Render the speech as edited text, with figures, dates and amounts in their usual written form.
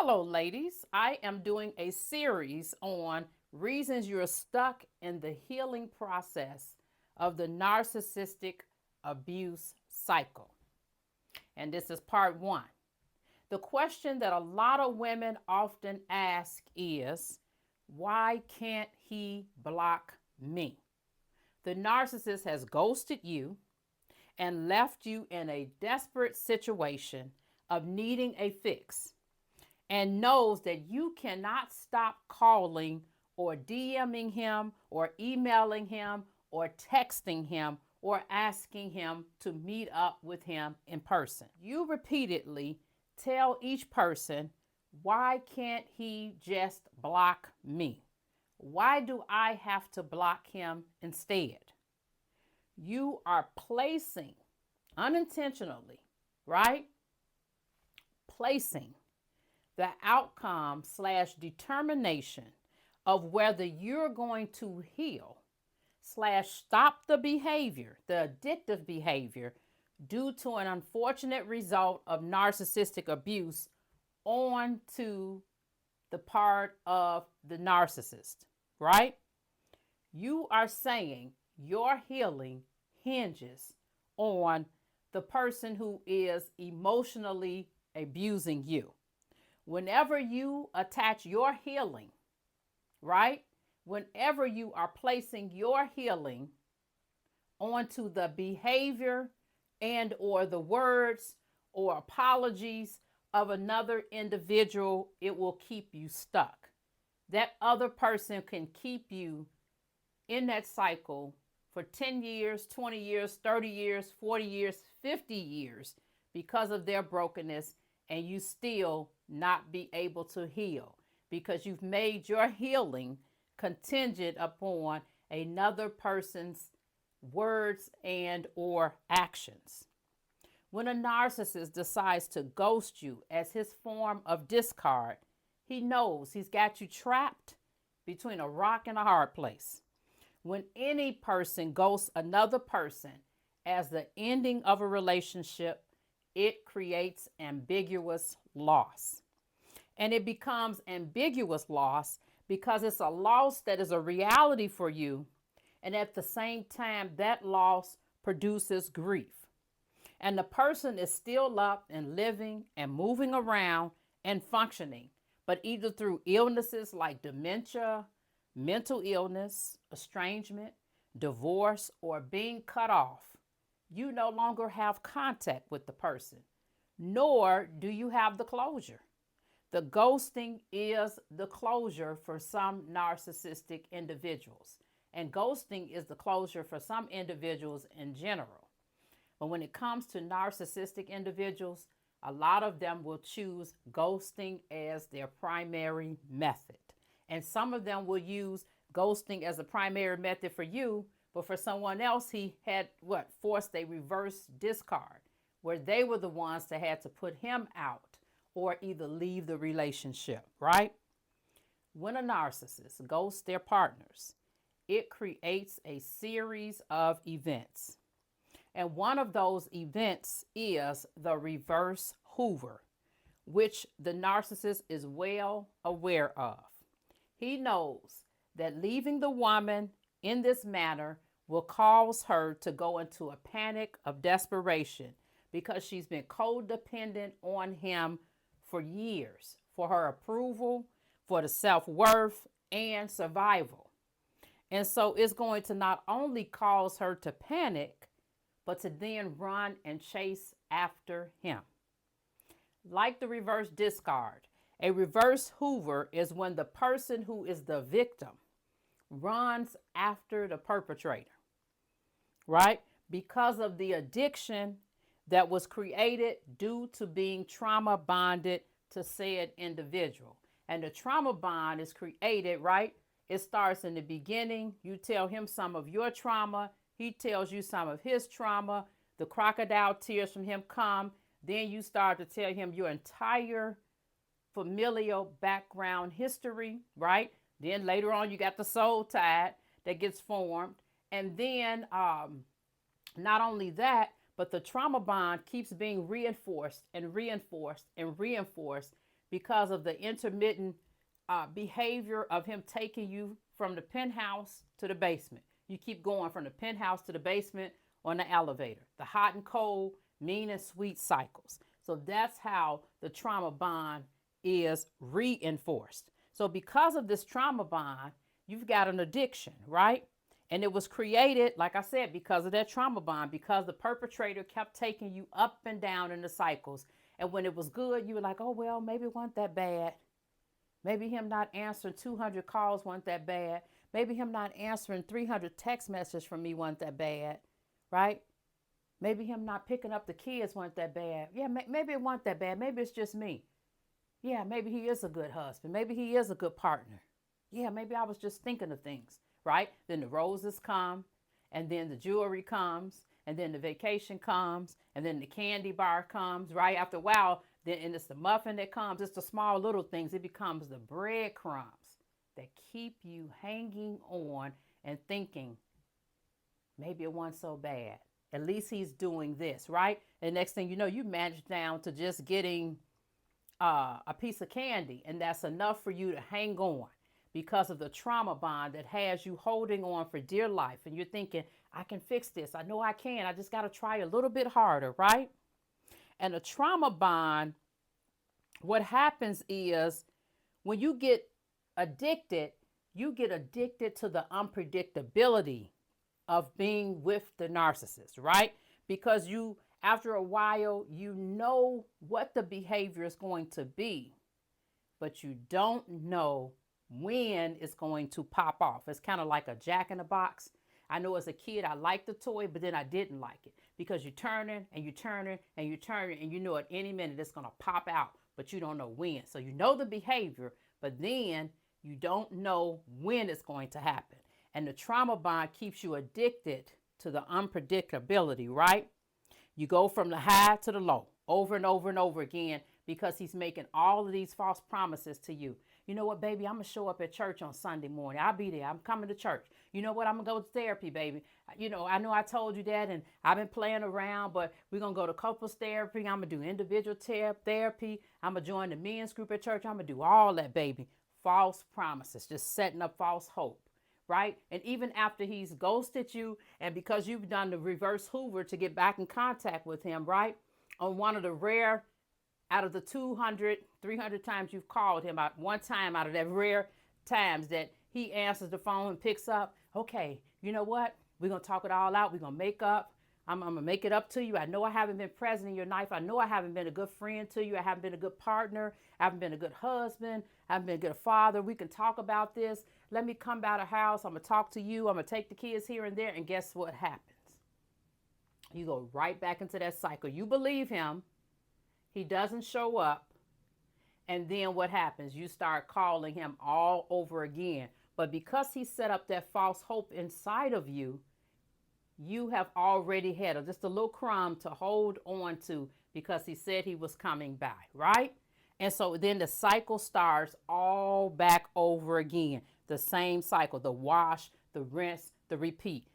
Hello, ladies. I am doing a series on reasons you're stuck in the healing process of the narcissistic abuse cycle. And this is part one. The question that a lot of women often ask is, why can't he block me? The narcissist has ghosted you and left you in a desperate situation of needing a fix, and knows that you cannot stop calling or DMing him or emailing him or texting him or asking him to meet up with him in person. You repeatedly tell each person, why can't he just block me? Why do I have to block him instead? You are placing unintentionally, right? Placing the outcome / determination of whether you're going to heal / stop the behavior, the addictive behavior, due to an unfortunate result of narcissistic abuse onto the part of the narcissist, right? You are saying your healing hinges on the person who is emotionally abusing you. Whenever you attach your healing, right? Whenever you are placing your healing onto the behavior and or the words or apologies of another individual, it will keep you stuck. That other person can keep you in that cycle for 10 years, 20 years, 30 years, 40 years, 50 years because of their brokenness, and you still not be able to heal because you've made your healing contingent upon another person's words and or actions. When a narcissist decides to ghost you as his form of discard, he knows he's got you trapped between a rock and a hard place. When any person ghosts another person as the ending of a relationship, it creates ambiguous loss. And it becomes ambiguous loss because it's a loss that is a reality for you. And at the same time, that loss produces grief. And the person is still up and living and moving around and functioning, but either through illnesses like dementia, mental illness, estrangement, divorce, or being cut off. You no longer have contact with the person, nor do you have the closure. The ghosting is the closure for some narcissistic individuals, and ghosting is the closure for some individuals in general. But when it comes to narcissistic individuals, a lot of them will choose ghosting as their primary method. And some of them will use ghosting as a primary method for you, but for someone else, he had forced a reverse discard, where they were the ones that had to put him out or either leave the relationship, right? When a narcissist ghosts their partners, it creates a series of events. And one of those events is the reverse Hoover, which the narcissist is well aware of. He knows that leaving the woman in this manner will cause her to go into a panic of desperation because she's been codependent on him for years for her approval, for the self-worth, and survival. And so it's going to not only cause her to panic, but to then run and chase after him. Like the reverse discard, a reverse Hoover is when the person who is the victim runs after the perpetrator, right? Because of the addiction that was created due to being trauma bonded to said individual. And the trauma bond is created, right? It starts in the beginning. You tell him some of your trauma. He tells you some of his trauma. The crocodile tears from him come. Then you start to tell him your entire familial background history, right? Then later on, you got the soul tie that gets formed. And then not only that, but the trauma bond keeps being reinforced and reinforced and reinforced because of the intermittent behavior of him taking you from the penthouse to the basement. You keep going from the penthouse to the basement on the elevator. The hot and cold, mean and sweet cycles. So that's how the trauma bond is reinforced. So because of this trauma bond, you've got an addiction, right? And it was created, like I said, because of that trauma bond, because the perpetrator kept taking you up and down in the cycles. And when it was good, you were like, oh, well, maybe it wasn't that bad. Maybe him not answering 200 calls wasn't that bad. Maybe him not answering 300 text messages from me wasn't that bad, right? Maybe him not picking up the kids wasn't that bad. Yeah, maybe it wasn't that bad. Maybe it's just me. Yeah, maybe he is a good husband. Maybe he is a good partner. Yeah, maybe I was just thinking of things, right? Then the roses come, and then the jewelry comes, and then the vacation comes, and then the candy bar comes, right? After a while, then and it's the muffin that comes. It's the small little things. It becomes the breadcrumbs that keep you hanging on and thinking, maybe it wasn't so bad. At least he's doing this, right? And next thing you know, you manage down to just getting a piece of candy, and that's enough for you to hang on because of the trauma bond that has you holding on for dear life. And you're thinking, I can fix this. I know I can. I just got to try a little bit harder, right? And a trauma bond, what happens is when you get addicted to the unpredictability of being with the narcissist, right? Because after a while, you know what the behavior is going to be, but you don't know when it's going to pop off. It's kind of like a jack in the box. I know as a kid, I liked the toy, but then I didn't like it because you're turning and you're turning and you're turning, and you know at any minute it's going to pop out, but you don't know when. So you know the behavior, but then you don't know when it's going to happen. And the trauma bond keeps you addicted to the unpredictability, right? You go from the high to the low over and over and over again because he's making all of these false promises to you. You know what, baby? I'm going to show up at church on Sunday morning. I'll be there. I'm coming to church. You know what? I'm going to go to therapy, baby. You know I told you that, and I've been playing around, but we're going to go to couples therapy. I'm going to do individual therapy. I'm going to join the men's group at church. I'm going to do all that, baby. False promises, just setting up false hope, right? And even after he's ghosted you, and because you've done the reverse Hoover to get back in contact with him, right? On one of the rare, out of the 200, 300 times you've called him, out one time out of that rare times that he answers the phone and picks up, okay, you know what? We're going to talk it all out. We're going to make up. I'm going to make it up to you. I know I haven't been present in your life. I know I haven't been a good friend to you. I haven't been a good partner. I haven't been a good husband. I haven't been a good father. We can talk about this. Let me come by the house. I'm going to talk to you. I'm going to take the kids here and there. And guess what happens? You go right back into that cycle. You believe him. He doesn't show up. And then what happens? You start calling him all over again. But because he set up that false hope inside of you, you have already had just a little crumb to hold on to because he said he was coming by, right? And so then the cycle starts all back over again. The same cycle, the wash, the rinse, the repeat.